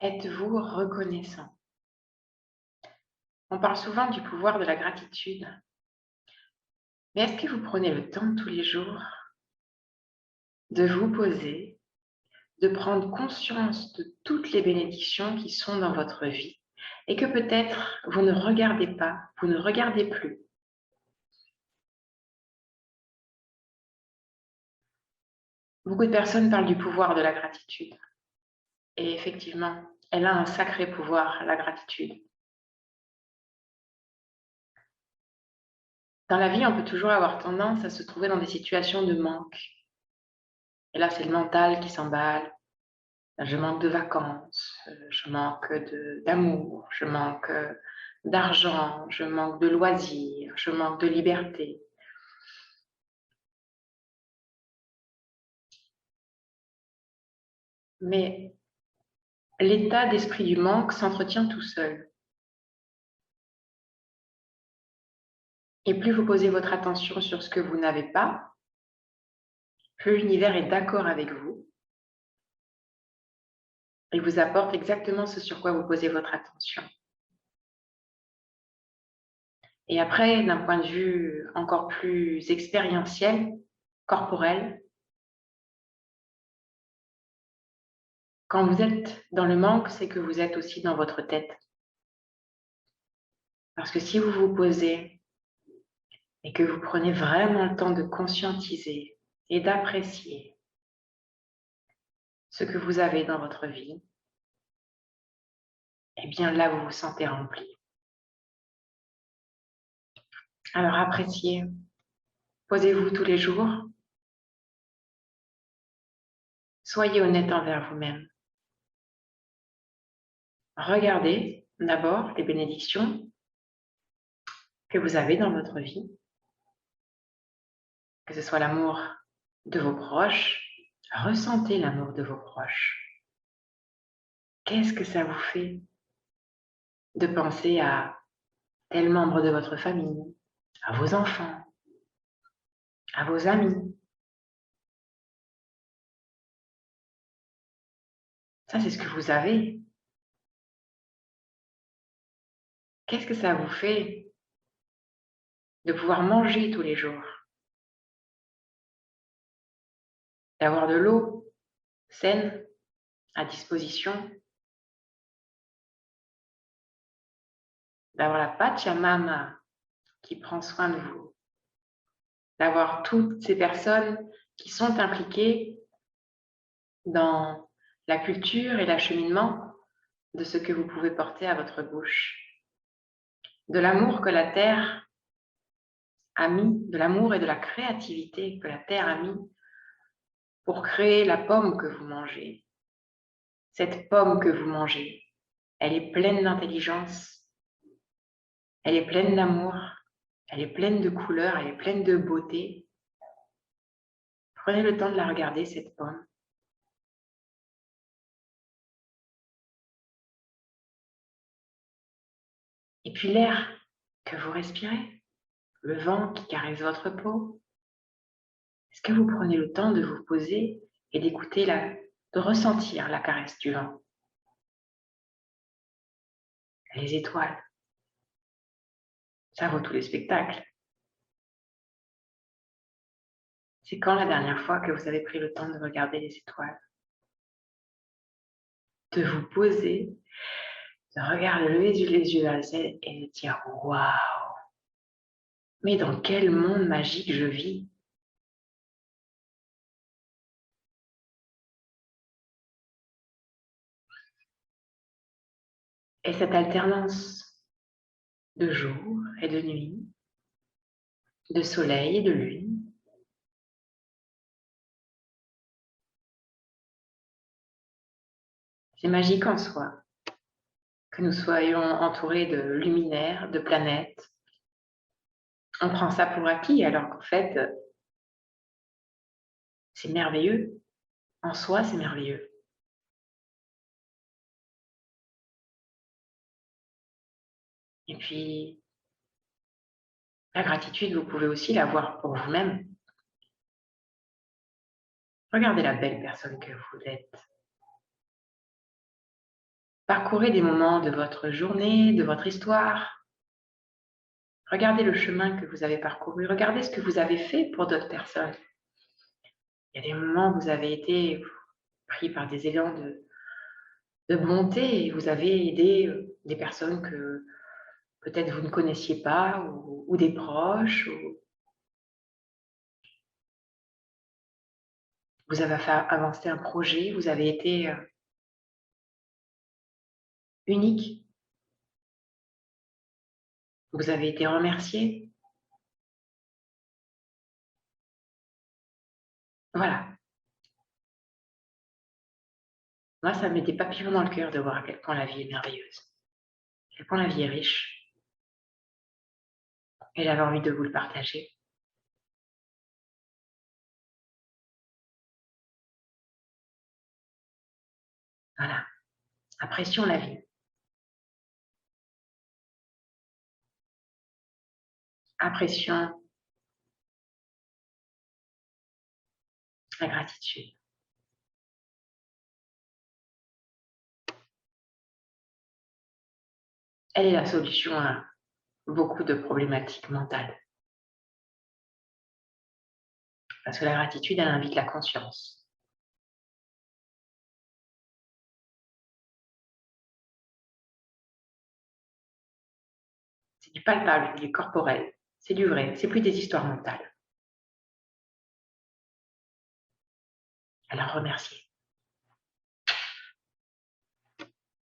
Êtes-vous reconnaissant? On parle souvent du pouvoir de la gratitude, mais est-ce que vous prenez le temps tous les jours de vous poser, de prendre conscience de toutes les bénédictions qui sont dans votre vie et que peut-être vous ne regardez pas, vous ne regardez plus? Beaucoup de personnes parlent du pouvoir de la gratitude et effectivement, elle a un sacré pouvoir, la gratitude. Dans la vie, on peut toujours avoir tendance à se trouver dans des situations de manque. Et là, c'est le mental qui s'emballe. Je manque de vacances, je manque d'amour, je manque d'argent, je manque de loisirs, je manque de liberté. Mais l'état d'esprit du manque s'entretient tout seul. Et plus vous posez votre attention sur ce que vous n'avez pas, plus l'univers est d'accord avec vous et vous apporte exactement ce sur quoi vous posez votre attention. Et après, d'un point de vue encore plus expérientiel, corporel, quand vous êtes dans le manque, c'est que vous êtes aussi dans votre tête. Parce que si vous vous posez et que vous prenez vraiment le temps de conscientiser et d'apprécier ce que vous avez dans votre vie, eh bien là, vous vous sentez rempli. Alors appréciez, posez-vous tous les jours, soyez honnête envers vous-même. Regardez d'abord les bénédictions que vous avez dans votre vie, que ce soit l'amour de vos proches, ressentez l'amour de vos proches. Qu'est-ce que ça vous fait de penser à tel membre de votre famille, à vos enfants, à vos amis? Ça, c'est ce que vous avez. Qu'est-ce que ça vous fait de pouvoir manger tous les jours, d'avoir de l'eau saine à disposition, d'avoir la Pachamama qui prend soin de vous, d'avoir toutes ces personnes qui sont impliquées dans la culture et l'acheminement de ce que vous pouvez porter à votre bouche, de l'amour que la terre a mis, de l'amour et de la créativité que la terre a mis pour créer la pomme que vous mangez. Cette pomme que vous mangez, elle est pleine d'intelligence, elle est pleine d'amour, elle est pleine de couleurs, elle est pleine de beauté. Prenez le temps de la regarder, cette pomme. Et puis l'air que vous respirez, le vent qui caresse votre peau. Est-ce que vous prenez le temps de vous poser et d'écouter, de ressentir la caresse du vent? Les étoiles, ça vaut tous les spectacles. C'est quand la dernière fois que vous avez pris le temps de regarder les étoiles? De vous poser, de regarder, lever les yeux vers le ciel et de dire waouh, mais dans quel monde magique je vis! Et cette alternance de jour et de nuit, de soleil et de lune, c'est magique en soi que nous soyons entourés de luminaires, de planètes. On prend ça pour acquis alors qu'en fait, c'est merveilleux. En soi, c'est merveilleux. Et puis, la gratitude, vous pouvez aussi l'avoir pour vous-même. Regardez la belle personne que vous êtes. Parcourez des moments de votre journée, de votre histoire. Regardez le chemin que vous avez parcouru. Regardez ce que vous avez fait pour d'autres personnes. Il y a des moments où vous avez été pris par des élans de bonté et vous avez aidé des personnes que peut-être vous ne connaissiez pas ou des proches. Vous avez fait avancer un projet, vous avez été unique, vous avez été remercié. Voilà. Moi, ça me met des papillons dans le cœur de voir à quel point la vie est merveilleuse, à quel point la vie est riche. Et j'avais envie de vous le partager. Voilà. Apprécions la vie. Apprécions la gratitude. Elle est la solution à beaucoup de problématiques mentales. Parce que la gratitude, elle invite la conscience. C'est du palpable, du corporel. C'est du vrai. C'est plus des histoires mentales. Alors remerciez.